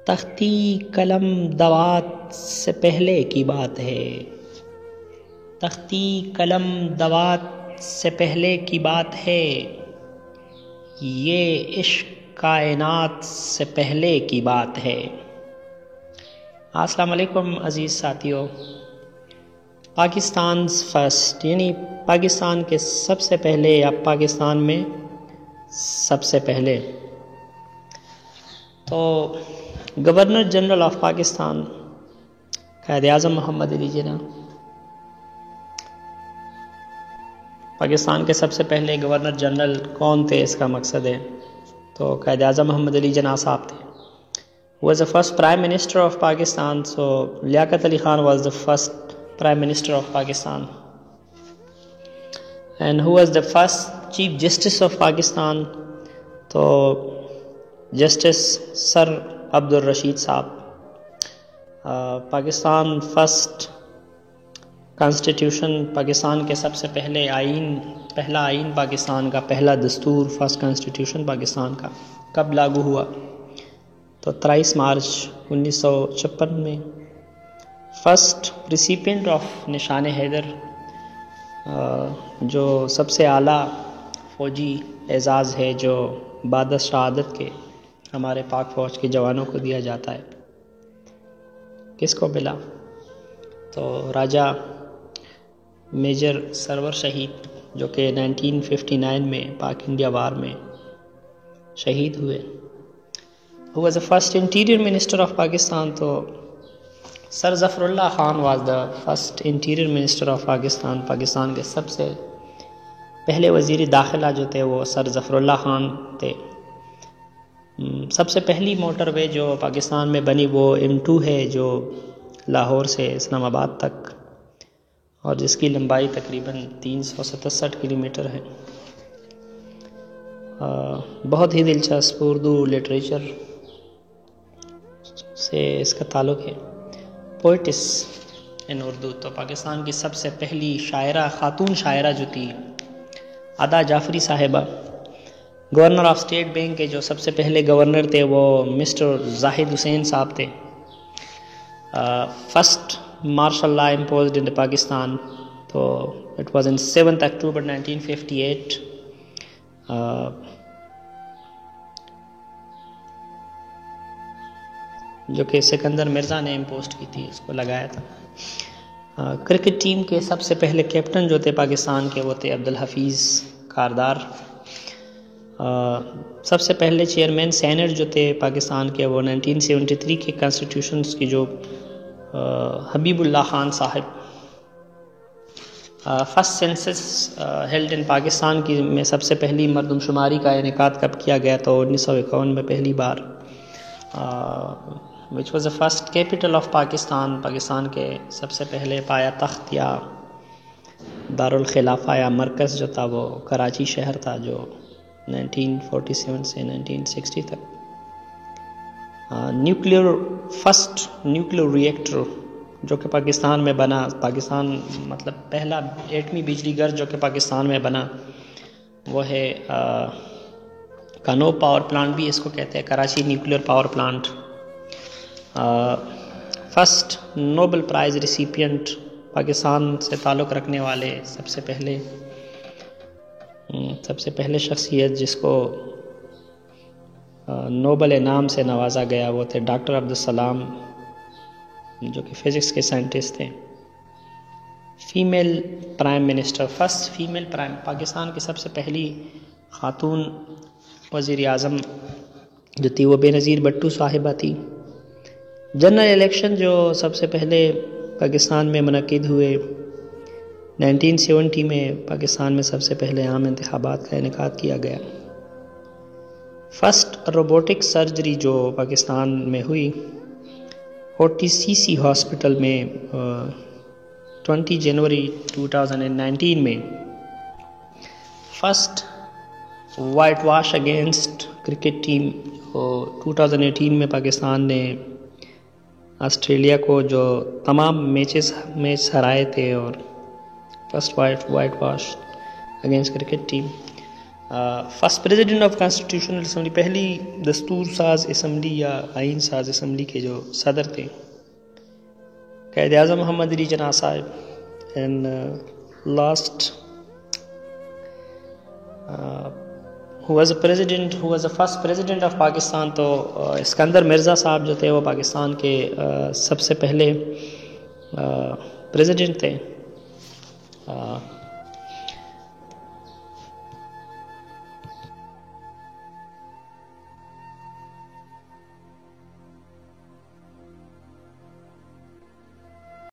تختی قلم دوات سے پہلے کی بات ہے، تختی قلم دوات سے پہلے کی بات ہے، یہ عشق کائنات سے پہلے کی بات ہے۔ السلام علیکم عزیز ساتھیو۔ پاکستان فرسٹ یعنی پاکستان کے سب سے پہلے یا پاکستان میں سب سے پہلے تو governor general of Pakistan Quaid Azam محمد علی جناح پاکستان کے سب سے پہلے گورنر جنرل کون تھے، اس کا مقصد ہے تو قائد اعظم محمد علی جناح صاحب تھے۔ Who was the first Prime Minister of Pakistan? So Liaquat Ali Khan was the first Prime Minister of Pakistan. And who was the first Chief Justice of Pakistan? تو جسٹس سر عبدالرشید صاحب۔ پاکستان فرسٹ کانسٹیٹیوشن، پاکستان کے سب سے پہلے پہلا آئین پاکستان کا، پہلا دستور، فرسٹ کانسٹیٹیوشن پاکستان کا کب لاگو ہوا؟ تو 23 مارچ 1956 میں۔ فرسٹ ریسیپینٹ آف نشان حیدر، جو سب سے اعلیٰ فوجی اعزاز ہے جو بعد شہادت کے ہمارے پاک فوج کے جوانوں کو دیا جاتا ہے، کس کو ملا؟ تو راجہ میجر سرور شہید، جو کہ 1959 میں پاک انڈیا وار میں شہید ہوئے۔ Who was the first Interior Minister of Pakistan؟ تو سر ظفر اللہ Khan was the first Interior Minister of Pakistan۔ Pakistan کے سب سے پہلے وزیر داخلہ جو تھے وہ سر ظفر اللہ خان تھے۔ سب سے پہلی موٹر وے جو پاکستان میں بنی وہ M2 ہے، جو لاہور سے اسلام آباد تک، اور جس کی لمبائی تقریباً 367 کلومیٹر ہے۔ بہت ہی دلچسپ اردو لٹریچر سے اس کا تعلق ہے۔ پوئٹس ان اردو، تو پاکستان کی سب سے پہلی شاعرہ، خاتون شاعرہ جو تھی ادا جعفری صاحبہ۔ گورنر آف اسٹیٹ بینک کے جو سب سے پہلے گورنر تھے وہ مسٹر زاہد حسین صاحب تھے۔ فرسٹ مارشل لا امپوزڈ ان پاکستان، تو اٹ واز ان 7 اکتوبر 1958۔ جو کہ سکندر مرزا نے امپوسٹ کی تھی، اس کو لگایا تھا۔ کرکٹ ٹیم کے سب سے پہلے کیپٹن جو تھے پاکستان کے وہ تھے عبدالحفیظ کاردار۔ سب سے پہلے چیئرمین سینٹ جو تھے پاکستان کے وہ 1973 کے کانسٹیٹیوشنز کی جو حبیب اللہ خان صاحب۔ First census held in Pakistan کی میں سب سے پہلی مردم شماری کا انعقاد کب کیا گیا؟ تو 1951 میں پہلی بار۔ which was the first capital of Pakistan, Pakistan کے سب سے پہلے پایا تخت یا دارالخلافہ یا مرکز جو تھا وہ کراچی شہر تھا، جو 1947 سے 1960 تک۔ فرسٹ نیوکلیئر ریئیکٹر جو کہ پاکستان میں بنا، پاکستان مطلب پہلا ایٹمی بجلی گھر جو کہ پاکستان میں بنا وہ ہے کانو پاور پلانٹ بھی اس کو کہتے ہیں، Karachi nuclear power plant. First Nobel prize recipient, Pakistan سے تعلق رکھنے والے سب سے پہلے شخصیت جس کو نوبل انعام سے نوازا گیا وہ تھے ڈاکٹر عبدالسلام، جو کہ فزکس کے سائنٹسٹ تھے۔ Female prime minister, first female prime, Pakistan کی سب سے پہلی خاتون وزیر اعظم جو تھی وہ بے نظیر بھٹو صاحبہ تھی۔ جنرل الیکشن جو سب سے پہلے پاکستان میں منعقد ہوئے 1970 میں، پاکستان میں سب سے پہلے عام انتخابات کا انعقاد کیا گیا۔ فرسٹ روبوٹک سرجری جو پاکستان میں ہوئی OTCC ہاسپٹل میں 20 جنوری 2019 میں۔ First white wash against cricket team 2018 میں پاکستان نے آسٹریلیا کو جو تمام میچ ہرائے تھے، اور first white wash against cricket team. First president of constitutional assembly, پہلی دستور ساز اسمبلی یا آئین ساز اسمبلی کے جو صدر تھے، قائد اعظم محمد علی جناح صاحب. And last who was the first president of Pakistan, تو اسکندر مرزا صاحب جو تھے وہ پاکستان کے سب سے پہلے پریزیڈنٹ تھے.